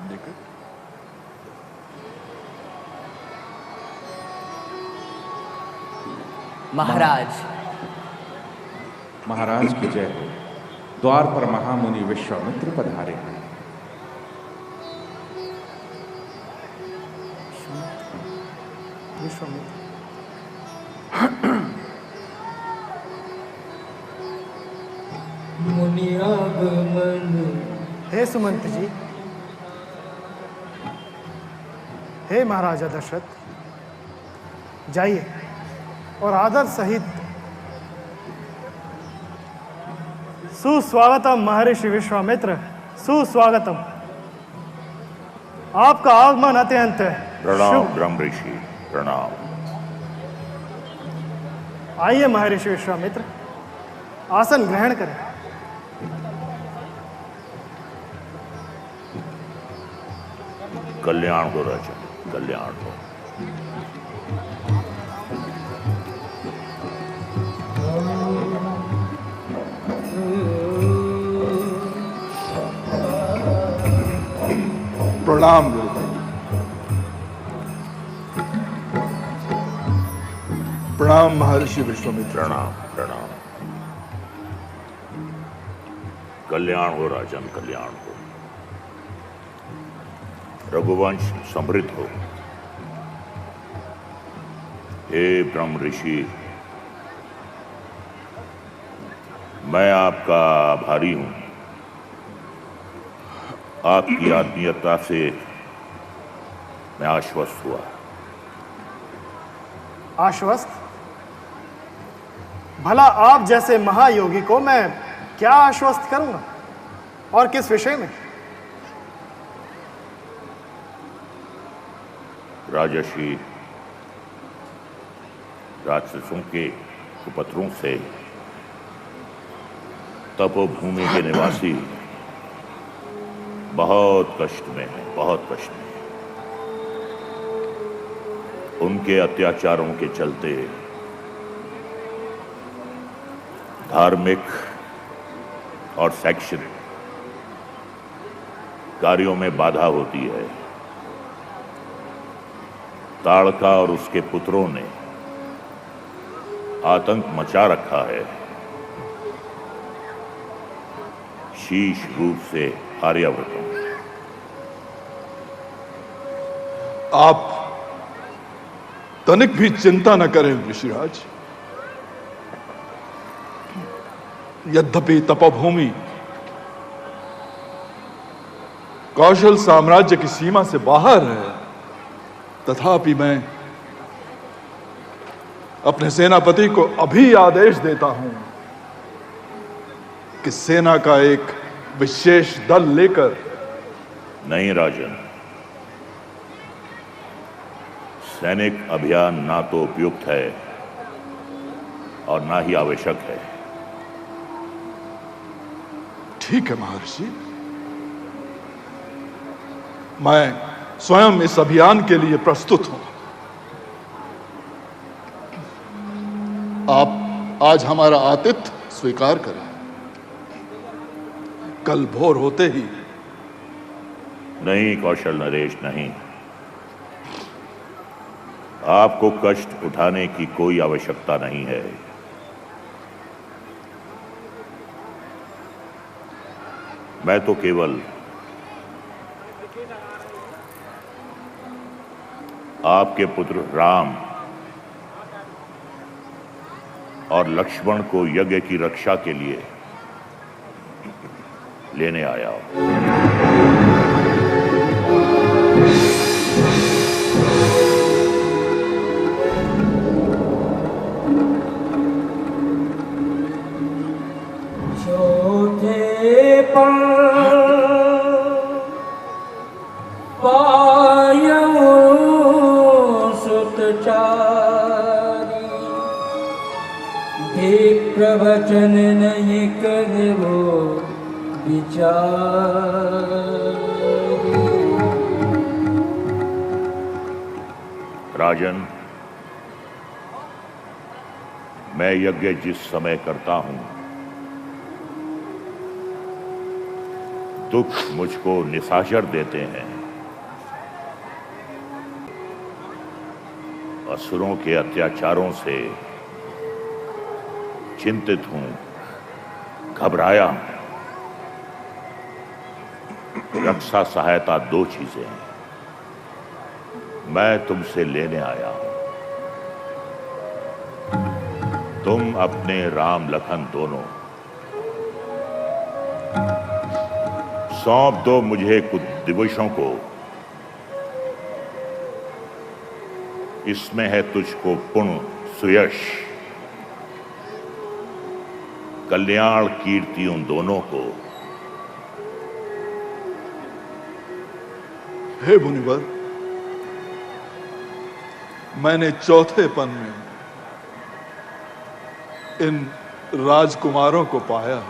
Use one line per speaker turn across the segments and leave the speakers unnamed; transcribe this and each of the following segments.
देखो
महाराज।
महाराज की जय हो। द्वार पर महामुनि विश्वामित्र पधारे हैं।
मुनि आगमन।
हे सुमंत जी, हे महाराजा दशरथ, जाइए और आदर सहित सुस्वागतम महर्षि विश्वामित्र, सुस्वागतम। आपका आगमन अत्यंत
प्रणाम ब्रह्म ऋषि, प्रणाम।
आइए महर्षि विश्वामित्र, आसन ग्रहण करें।
कल्याण हो राजन, कल्याण हो।
प्रणाम गुरुदेव। प्रणाम महर्षि विश्वामित्र।
प्रणाम प्रणाम। कल्याण हो राजन, कल्याण हो। रघुवंश समृद्ध हो। हे ब्रह्म ऋषि, मैं आपका आभारी हूं। आपकी आत्मीयता से मैं आश्वस्त हुआ।
आश्वस्त? भला आप जैसे महायोगी को मैं क्या आश्वस्त करूंगा, और किस विषय में?
राजर्षि, राक्षसों के कुपत्रों से तपोभूमि के निवासी बहुत कष्ट में है, बहुत कष्ट में। उनके अत्याचारों के चलते धार्मिक और शैक्षणिक कार्यों में बाधा होती है। ताड़का और उसके पुत्रों ने आतंक मचा रखा है। शीश रूप से आर्यावर्तों।
आप तनिक भी चिंता न करें ऋषिराज। यद्यपि तपोभूमि कौशल साम्राज्य की सीमा से बाहर है, तथापि मैं अपने सेनापति को अभी आदेश देता हूं कि सेना का एक विशेष दल लेकर।
नहीं राजन, सैनिक अभियान ना तो उपयुक्त है और ना ही आवश्यक है।
ठीक है महर्षि, मैं स्वयं इस अभियान के लिए प्रस्तुत हूं। आप आज हमारा आतिथ्य स्वीकार करें। कल भोर होते ही।
नहीं कौशल नरेश, नहीं। आपको कष्ट उठाने की कोई आवश्यकता नहीं है। मैं तो केवल आपके पुत्र राम और लक्ष्मण को यज्ञ की रक्षा के लिए लेने आया हूं।
प्रवचन नहीं करवो विचार।
राजन, मैं यज्ञ जिस समय करता हूं, दुख मुझको निशाचर देते हैं। असुरों के अत्याचारों से चिंतित हूं, घबराया हूं। रक्षा सहायता दो चीजें हैं, मैं तुमसे लेने आया हूं। तुम अपने राम लखन दोनों सौंप दो मुझे कुछ दिवसों को, इसमें है तुझको पुण्य सुयश, कल्याण कीर्ति उन दोनों को।
हे मुनिवर, मैंने चौथे पन में इन राजकुमारों को पाया।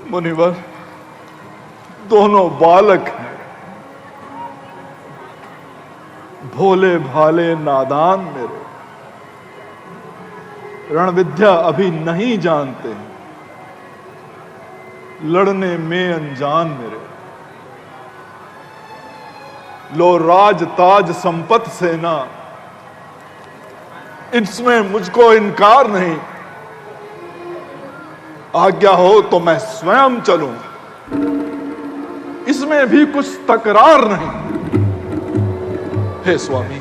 मुनिवर, दोनों बालक हैं, भोले भाले नादान मेरे, रण विद्या अभी नहीं जानते हैं, लड़ने में अनजान मेरे। लो राज ताज संपत सेना, इसमें मुझको इनकार नहीं। आज्ञा हो तो मैं स्वयं चलूं, इसमें भी कुछ तकरार नहीं। हे स्वामी,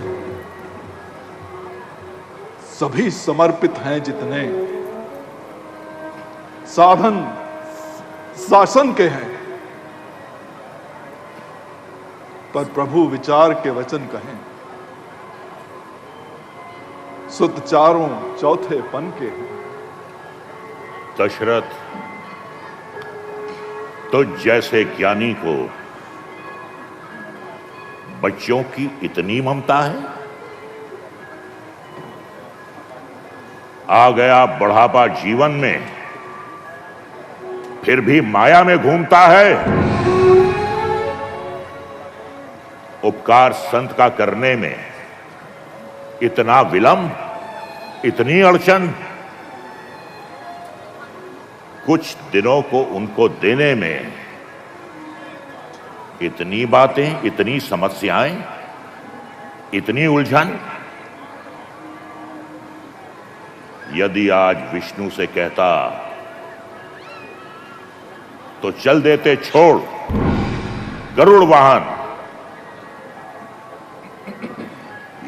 सभी समर्पित हैं जितने, साधन शासन के हैं, पर प्रभु विचार के वचन कहें। सुत चारों चौथे पन के हैं।
दशरथ, तुझ जैसे ज्ञानी को बच्चों की इतनी ममता है? आ गया बढ़ापा जीवन में, फिर भी माया में घूमता है। उपकार संत का करने में इतना विलंब, इतनी अड़चन, कुछ दिनों को उनको देने में इतनी बातें, इतनी समस्याएं, इतनी उलझन। यदि आज विष्णु से कहता तो चल देते छोड़ गरुड़ वाहन।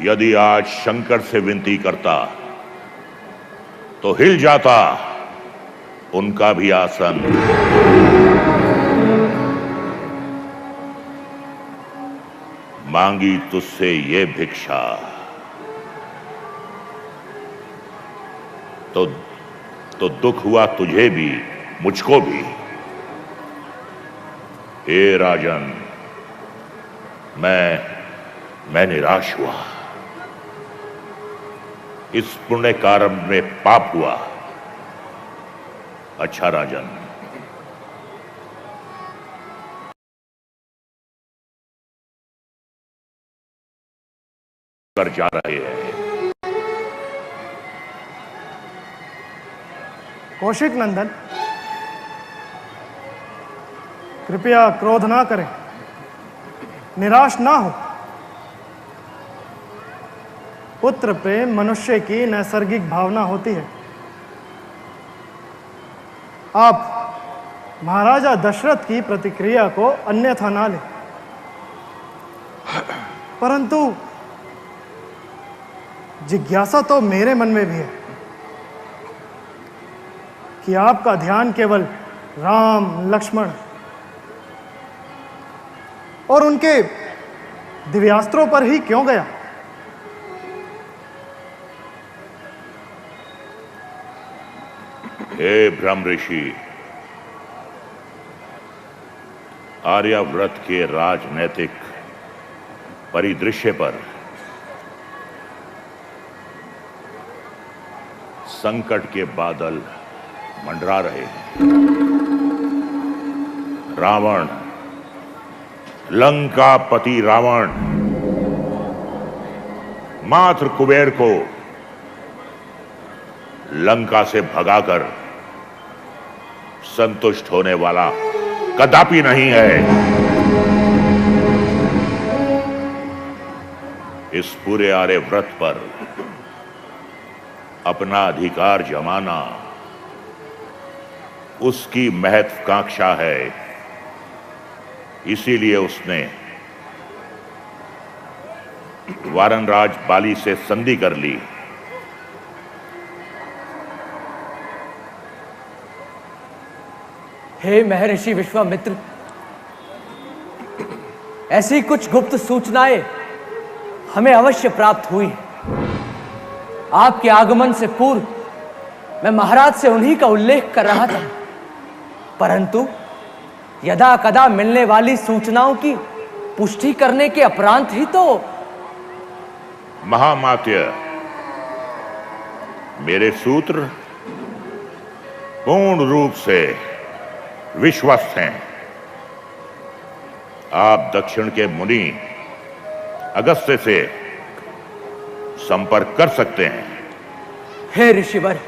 यदि आज शंकर से विनती करता तो हिल जाता उनका भी आसन। मांगी तुझसे ये भिक्षा तो दुख हुआ तुझे भी, मुझको भी। हे राजन, मैं निराश हुआ। इस पुण्य कार्य में पाप हुआ। अच्छा राजन, कर जा रहे हैं।
कौशिक नंदन, कृपया क्रोध ना करें, निराश ना हो। पुत्र प्रेम मनुष्य की नैसर्गिक भावना होती है। आप महाराजा दशरथ की प्रतिक्रिया को अन्यथा ना लें, परंतु जिज्ञासा तो मेरे मन में भी है कि आपका ध्यान केवल राम, लक्ष्मण और उनके दिव्यास्त्रों पर ही क्यों गया?
हे ब्रह्म ऋषि, आर्याव्रत के राजनैतिक परिदृश्य पर संकट के बादल मंडरा रहे हैं। रावण, लंकापति रावण, मात्र कुबेर को लंका से भगाकर संतुष्ट होने वाला कदापि नहीं है। इस पूरे आर्यव्रत पर अपना अधिकार जमाना उसकी महत्वाकांक्षा है। इसीलिए उसने वारनराज बाली से संधि कर ली।
हे महर्षि विश्वामित्र, ऐसी कुछ गुप्त सूचनाएं हमें अवश्य प्राप्त हुई हैं। आपके आगमन से पूर्व मैं महाराज से उन्हीं का उल्लेख कर रहा था, परंतु यदा कदा मिलने वाली सूचनाओं की पुष्टि करने के उपरांत ही तो।
महामात्य, मेरे सूत्र पूर्ण रूप से विश्वस्त हैं। आप दक्षिण के मुनि अगस्त्य से संपर्क कर सकते हैं।
हे ऋषिवर,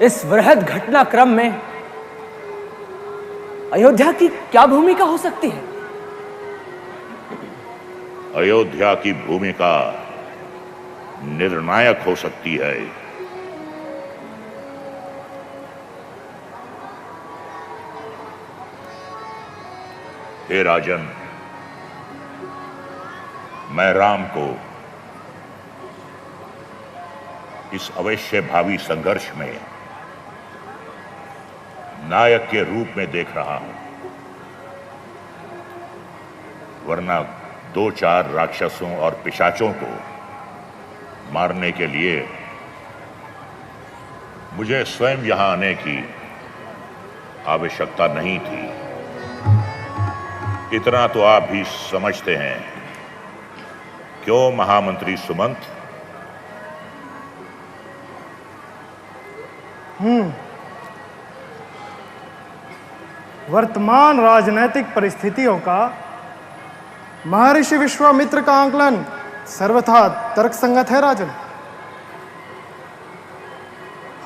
इस वृहद घटनाक्रम में अयोध्या की क्या भूमिका हो सकती है?
अयोध्या की भूमिका निर्णायक हो सकती है। हे राजन, मैं राम को इस अवश्य भावी संघर्ष में नायक के रूप में देख रहा हूं, वरना 2-4 राक्षसों और पिशाचों को मारने के लिए मुझे स्वयं यहां आने की आवश्यकता नहीं थी। इतना तो आप भी समझते हैं, क्यों महामंत्री सुमंत?
वर्तमान राजनैतिक परिस्थितियों का महर्षि विश्वामित्र का आंकलन सर्वथा तर्कसंगत है राजन।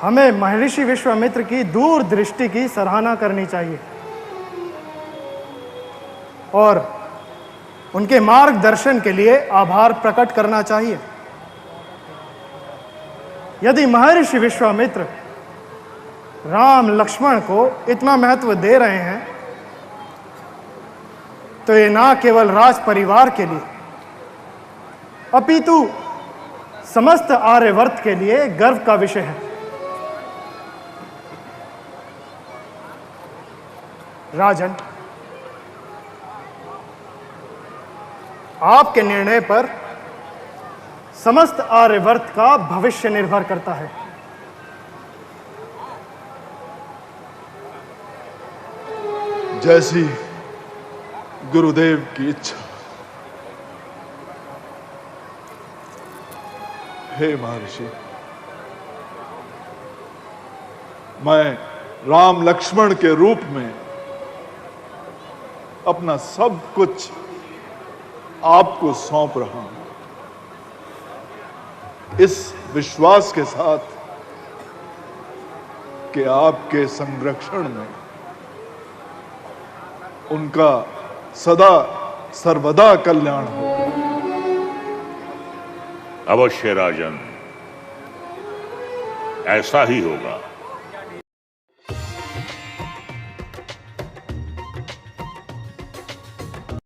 हमें महर्षि विश्वामित्र की दूरदृष्टि की सराहना करनी चाहिए और उनके मार्गदर्शन के लिए आभार प्रकट करना चाहिए। यदि महर्षि विश्वामित्र राम लक्ष्मण को इतना महत्व दे रहे हैं तो ये ना केवल राज परिवार के लिए अपितु समस्त आर्यवर्त के लिए गर्व का विषय है। राजन, आपके निर्णय पर समस्त आर्यवर्त का भविष्य निर्भर करता है।
जैसी गुरुदेव की इच्छा। हे महर्षि, मैं राम लक्ष्मण के रूप में अपना सब कुछ आपको सौंप रहा हूं, इस विश्वास के साथ कि आपके संरक्षण में उनका सदा सर्वदा कल्याण हो।
अवश्य राजन, ऐसा ही होगा।